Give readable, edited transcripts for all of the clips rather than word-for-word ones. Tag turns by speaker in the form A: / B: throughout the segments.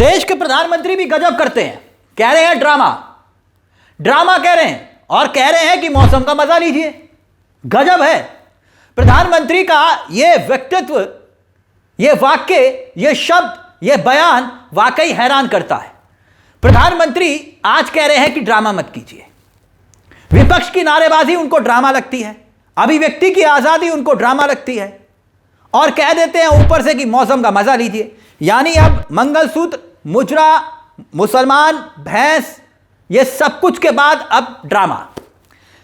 A: प्रदेश के प्रधानमंत्री भी गजब करते हैं, कह रहे हैं ड्रामा ड्रामा कह रहे हैं और कह रहे हैं कि मौसम का मजा लीजिए। गजब है प्रधानमंत्री का यह व्यक्तित्व, यह वाक्य, यह शब्द, यह बयान वाकई हैरान करता है। प्रधानमंत्री आज कह रहे हैं कि ड्रामा मत कीजिए। विपक्ष की नारेबाजी उनको ड्रामा लगती है, अभिव्यक्ति की आजादी उनको ड्रामा लगती है और कह देते हैं ऊपर से कि मौसम का मजा लीजिए। यानी अब मंगलसूत्र, मुजरा, मुसलमान, भैंस, ये सब कुछ के बाद अब ड्रामा।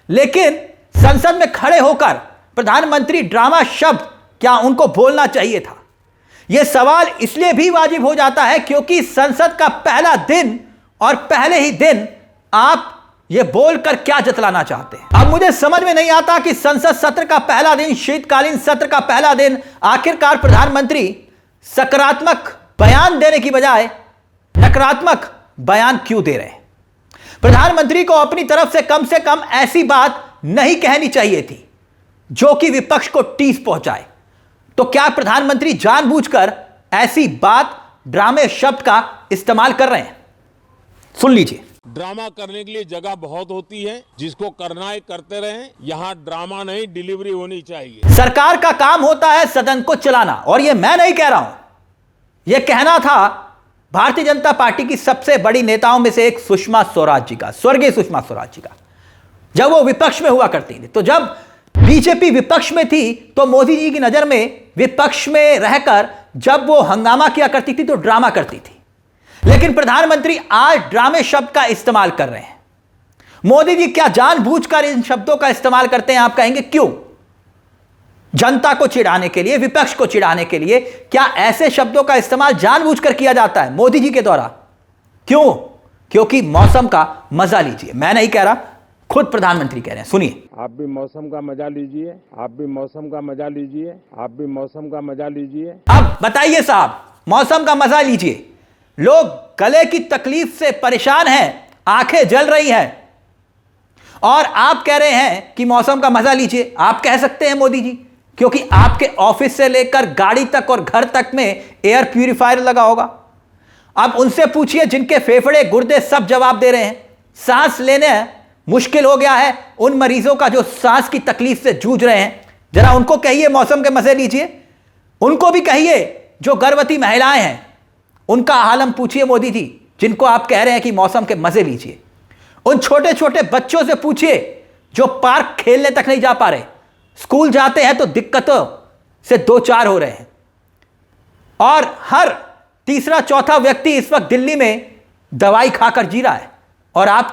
A: लेकिन संसद में खड़े होकर प्रधानमंत्री ड्रामा शब्द क्या उनको बोलना चाहिए था? यह सवाल इसलिए भी वाजिब हो जाता है क्योंकि संसद का पहला दिन और पहले ही दिन आप यह बोलकर क्या जतलाना चाहते हैं। अब मुझे समझ में नहीं आता कि संसद सत्र का पहला दिन, शीतकालीन सत्र का पहला दिन, आखिरकार प्रधानमंत्री सकारात्मक बयान देने की बजाय नकारात्मक बयान क्यों दे रहे हैं? प्रधानमंत्री को अपनी तरफ से कम ऐसी बात नहीं कहनी चाहिए थी जो कि विपक्ष को ठेस पहुंचाए। तो क्या प्रधानमंत्री जानबूझकर ऐसी बात, ड्रामे शब्द का इस्तेमाल कर रहे हैं? सुन लीजिए।
B: ड्रामा करने के लिए जगह बहुत होती है, जिसको करना है करते रहें। यहाँ ड्रामा नहीं, डिलीवरी होनी चाहिए।
A: सरकार का काम होता है सदन को चलाना, और यह मैं नहीं कह रहा हूं, यह कहना था भारतीय जनता पार्टी की सबसे बड़ी नेताओं में से एक सुषमा स्वराज जी का, स्वर्गीय सुषमा स्वराज जी का, जब वो विपक्ष में हुआ करती थी। तो जब बीजेपी विपक्ष में थी तो मोदी जी की नजर में विपक्ष में रहकर जब वो हंगामा किया करती थी तो ड्रामा करती थी। लेकिन प्रधानमंत्री आज ड्रामे शब्द का इस्तेमाल कर रहे हैं। मोदी जी क्या जानबूझकर इन शब्दों का इस्तेमाल करते हैं? आप कहेंगे क्यों? जनता को चिढ़ाने के लिए, विपक्ष को चिढ़ाने के लिए क्या ऐसे शब्दों का इस्तेमाल जानबूझकर किया जाता है मोदी जी के द्वारा? क्यों? क्योंकि मौसम का मजा लीजिए। मैं नहीं कह रहा, खुद प्रधानमंत्री कह रहे हैं, सुनिए।
B: आप भी मौसम का मजा लीजिए, आप भी मौसम का मजा लीजिए, आप भी मौसम का मजा लीजिए।
A: अब बताइए साहब, मौसम का मजा लीजिए। लोग गले की तकलीफ से परेशान हैं, आंखें जल रही हैं, और आप कह रहे हैं कि मौसम का मजा लीजिए। आप कह सकते हैं मोदी जी, क्योंकि आपके ऑफिस से लेकर गाड़ी तक और घर तक में एयर प्यूरिफायर लगा होगा। अब उनसे पूछिए जिनके फेफड़े, गुर्दे सब जवाब दे रहे हैं। सांस लेने मुश्किल हो गया है उन मरीजों का जो सांस की तकलीफ से जूझ रहे हैं, जरा उनको कहिए मौसम के मजे लीजिए। उनको भी कहिए जो गर्भवती महिलाएं हैं, उनका हाल हम पूछिए मोदी जी, जिनको आप कह रहे हैं कि मौसम के मजे लीजिए। उन छोटे छोटे बच्चों से पूछिए जो पार्क खेलने तक नहीं जा पा रहे, स्कूल जाते हैं तो दिक्कतों से दो चार हो रहे हैं, और हर तीसरा चौथा व्यक्ति इस वक्त दिल्ली में दवाई खाकर जी रहा है, और आप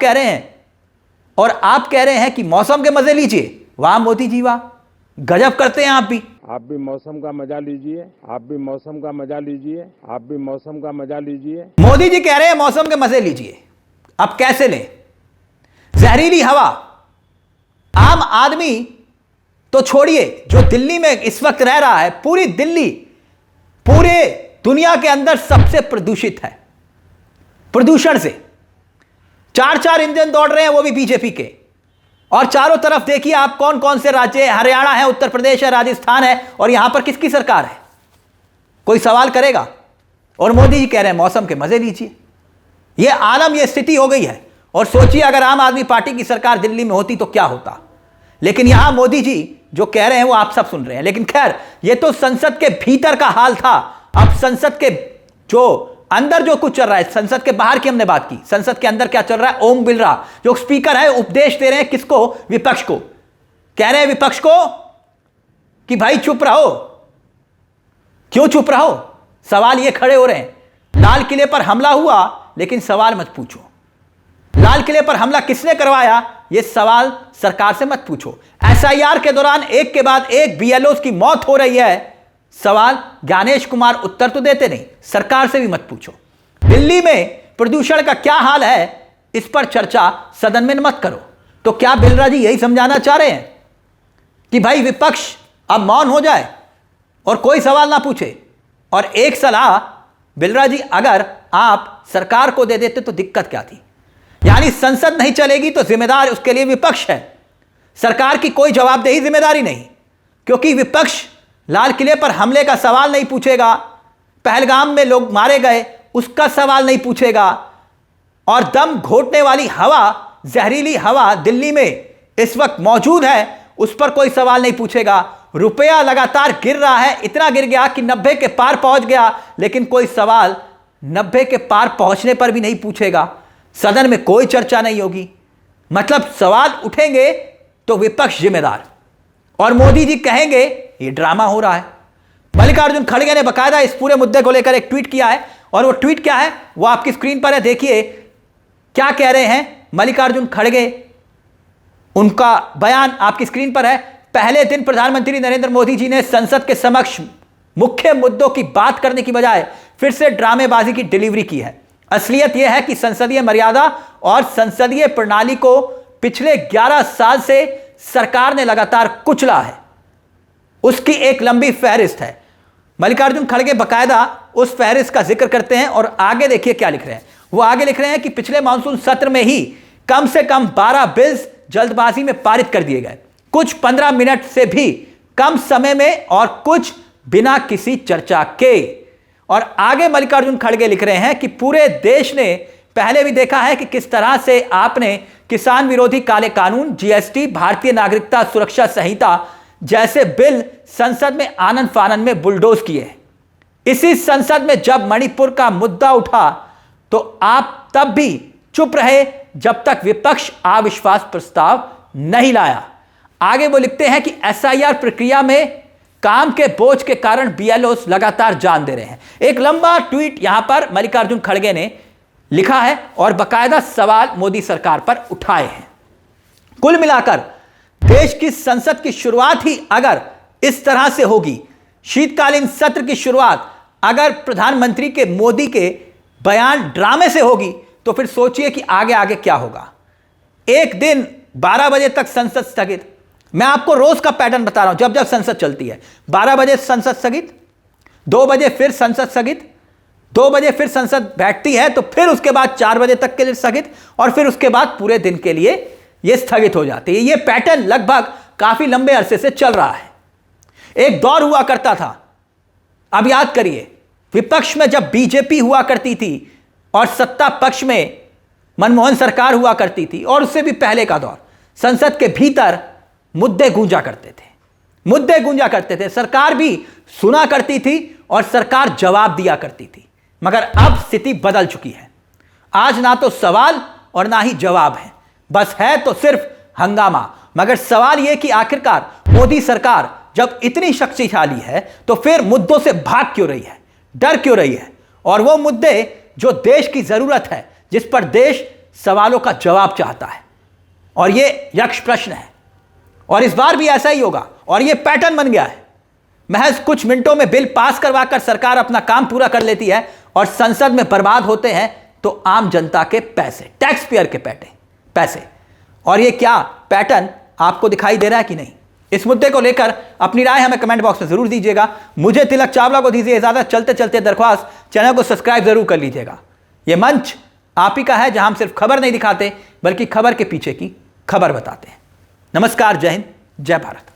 A: कह रहे हैं कि मौसम के मजे लीजिए। वाह मोदी जी वाह, गजब करते हैं आप भी।
B: आप भी मौसम का मजा लीजिए, आप भी मौसम का मजा लीजिए, आप भी मौसम का मजा लीजिए।
A: मोदी जी कह रहे हैं मौसम के मजे लीजिए। अब कैसे लें? जहरीली हवा आम आदमी तो छोड़िए, जो दिल्ली में इस वक्त रह रहा है, पूरी दिल्ली पूरे दुनिया के अंदर सबसे प्रदूषित है। प्रदूषण से चार चार इंजन दौड़ रहे हैं, वो भी बीजेपी के। और चारों तरफ देखिए आप कौन कौन से राज्य, हरियाणा है, उत्तर प्रदेश है, राजस्थान है, और यहां पर किसकी सरकार है? कोई सवाल करेगा? और मोदी जी कह रहे हैं मौसम के मजे लीजिए। यह आलम, यह स्थिति हो गई है। और सोचिए अगर आम आदमी पार्टी की सरकार दिल्ली में होती तो क्या होता। लेकिन यहां मोदी जी जो कह रहे हैं वो आप सब सुन रहे हैं। लेकिन खैर, यह तो संसद के भीतर का हाल था। अब संसद के जो अंदर जो कुछ चल रहा है, संसद के बाहर की हमने बात की, संसद के अंदर क्या चल रहा है? ओम बिरला जो स्पीकर है उपदेश दे रहे हैं किसको? विपक्ष को। कह रहे हैं विपक्ष को कि भाई चुप रहो। क्यों चुप रहो? सवाल ये खड़े हो रहे हैं, लाल किले पर हमला हुआ लेकिन सवाल मत पूछो। लाल किले पर हमला किसने करवाया, यह सवाल सरकार से मत पूछो। एसआईआर के दौरान एक के बाद एक बीएलओ की मौत हो रही है, सवाल ज्ञानेश कुमार उत्तर तो देते नहीं, सरकार से भी मत पूछो। दिल्ली में प्रदूषण का क्या हाल है, इस पर चर्चा सदन में मत करो। तो क्या बिरला जी यही समझाना चाह रहे हैं कि भाई विपक्ष अब मौन हो जाए और कोई सवाल ना पूछे? और एक सलाह बिरला जी, अगर आप सरकार को दे देते तो दिक्कत क्या थी? यानी संसद नहीं चलेगी तो जिम्मेदार उसके लिए विपक्ष है, सरकार की कोई जवाबदेही जिम्मेदारी नहीं, क्योंकि विपक्ष लाल किले पर हमले का सवाल नहीं पूछेगा, पहलगाम में लोग मारे गए उसका सवाल नहीं पूछेगा। और दम घोटने वाली हवा, जहरीली हवा दिल्ली में इस वक्त मौजूद है, उस पर कोई सवाल नहीं पूछेगा। रुपया लगातार गिर रहा है, इतना गिर गया कि 90 के पार पहुंच गया, लेकिन कोई सवाल 90 के पार पहुंचने पर भी नहीं पूछेगा। सदन में कोई चर्चा नहीं होगी। मतलब सवाल उठेंगे तो विपक्ष जिम्मेदार, और मोदी जी कहेंगे ये ड्रामा हो रहा है। मल्लिकार्जुन खड़गे ने बकायदा इस पूरे मुद्दे को लेकर एक ट्वीट किया है, और वो ट्वीट क्या है वो आपकी स्क्रीन पर है। देखिए क्या कह रहे हैं मल्लिकार्जुन खड़गे, उनका बयान आपकी स्क्रीन पर है। पहले दिन प्रधानमंत्री नरेंद्र मोदी जी ने संसद के समक्ष मुख्य मुद्दों की बात करने की बजाय फिर से ड्रामेबाजी की डिलीवरी की है। असलियत यह है कि संसदीय मर्यादा और संसदीय प्रणाली को पिछले 11 साल से सरकार ने लगातार कुचला है। उसकी एक लंबी फहरिस्त है। मल्लिकार्जुन खड़गे बकायदा उस फहरिस्त का जिक्र करते हैं, और आगे देखिए क्या लिख रहे हैं। वो आगे लिख रहे हैं कि पिछले मानसून सत्र में ही कम से कम 12 बिल्स जल्दबाजी में पारित कर दिए गए, कुछ 15 मिनट से भी कम समय में, और कुछ बिना किसी चर्चा के। और आगे मल्लिकार्जुन खड़गे लिख रहे हैं कि पूरे देश ने पहले भी देखा है कि किस तरह से आपने किसान विरोधी काले कानून, जीएसटी, भारतीय नागरिकता सुरक्षा संहिता जैसे बिल संसद में आनन फानन में बुलडोज किए। इसी संसद में जब मणिपुर का मुद्दा उठा तो आप तब भी चुप रहे जब तक विपक्ष अविश्वास प्रस्ताव नहीं लाया। आगे वो लिखते हैं कि एसआईआर प्रक्रिया में काम के बोझ के कारण बीएलओ लगातार जान दे रहे हैं। एक लंबा ट्वीट यहां पर मल्लिकार्जुन खड़गे ने लिखा है और बकायदा सवाल मोदी सरकार पर उठाए हैं। कुल मिलाकर देश की संसद की शुरुआत ही अगर इस तरह से होगी, शीतकालीन सत्र की शुरुआत अगर प्रधानमंत्री के मोदी के बयान ड्रामे से होगी, तो फिर सोचिए कि आगे आगे क्या होगा। एक दिन 12 बजे तक संसद स्थगित। मैं आपको रोज का पैटर्न बता रहा हूं। जब जब संसद चलती है 12 बजे संसद स्थगित, 2 बजे फिर संसद स्थगित, 2 बजे फिर संसद बैठती है, तो फिर उसके बाद 4 बजे तक के लिए स्थगित, और फिर उसके बाद पूरे दिन के लिए यह स्थगित हो जाती है। यह पैटर्न लगभग काफी लंबे अरसे से चल रहा है। एक दौर हुआ करता था, अब याद करिए, विपक्ष में जब बीजेपी हुआ करती थी और सत्ता पक्ष में मनमोहन सरकार हुआ करती थी, और उससे भी पहले का दौर, संसद के भीतर मुद्दे गूंजा करते थे, मुद्दे गूंजा करते थे, सरकार भी सुना करती थी और सरकार जवाब दिया करती थी। मगर अब स्थिति बदल चुकी है। आज ना तो सवाल और ना ही जवाब है, बस है तो सिर्फ हंगामा। मगर सवाल यह कि आखिरकार मोदी सरकार जब इतनी शक्तिशाली है तो फिर मुद्दों से भाग क्यों रही है, डर क्यों रही है? और वो मुद्दे जो देश की जरूरत है, जिस पर देश सवालों का जवाब चाहता है, और ये यक्ष प्रश्न है। और इस बार भी ऐसा ही होगा, और ये पैटर्न बन गया है। महज कुछ मिनटों में बिल पास करवाकर सरकार अपना काम पूरा कर लेती है, और संसद में बर्बाद होते हैं तो आम जनता के पैसे, टैक्स पेयर के पैसे। और ये क्या पैटर्न आपको दिखाई दे रहा है कि नहीं? इस मुद्दे को लेकर अपनी राय हमें कमेंट बॉक्स में जरूर दीजिएगा। मुझे तिलक चावला को दीजिए इजाजत। चलते चलते दरख्वास्त, चैनल को सब्सक्राइब जरूर कर लीजिएगा। यह मंच आप ही का है, जहां हम सिर्फ खबर नहीं दिखाते बल्कि खबर के पीछे की खबर बताते हैं। नमस्कार, जय हिंद, जय भारत।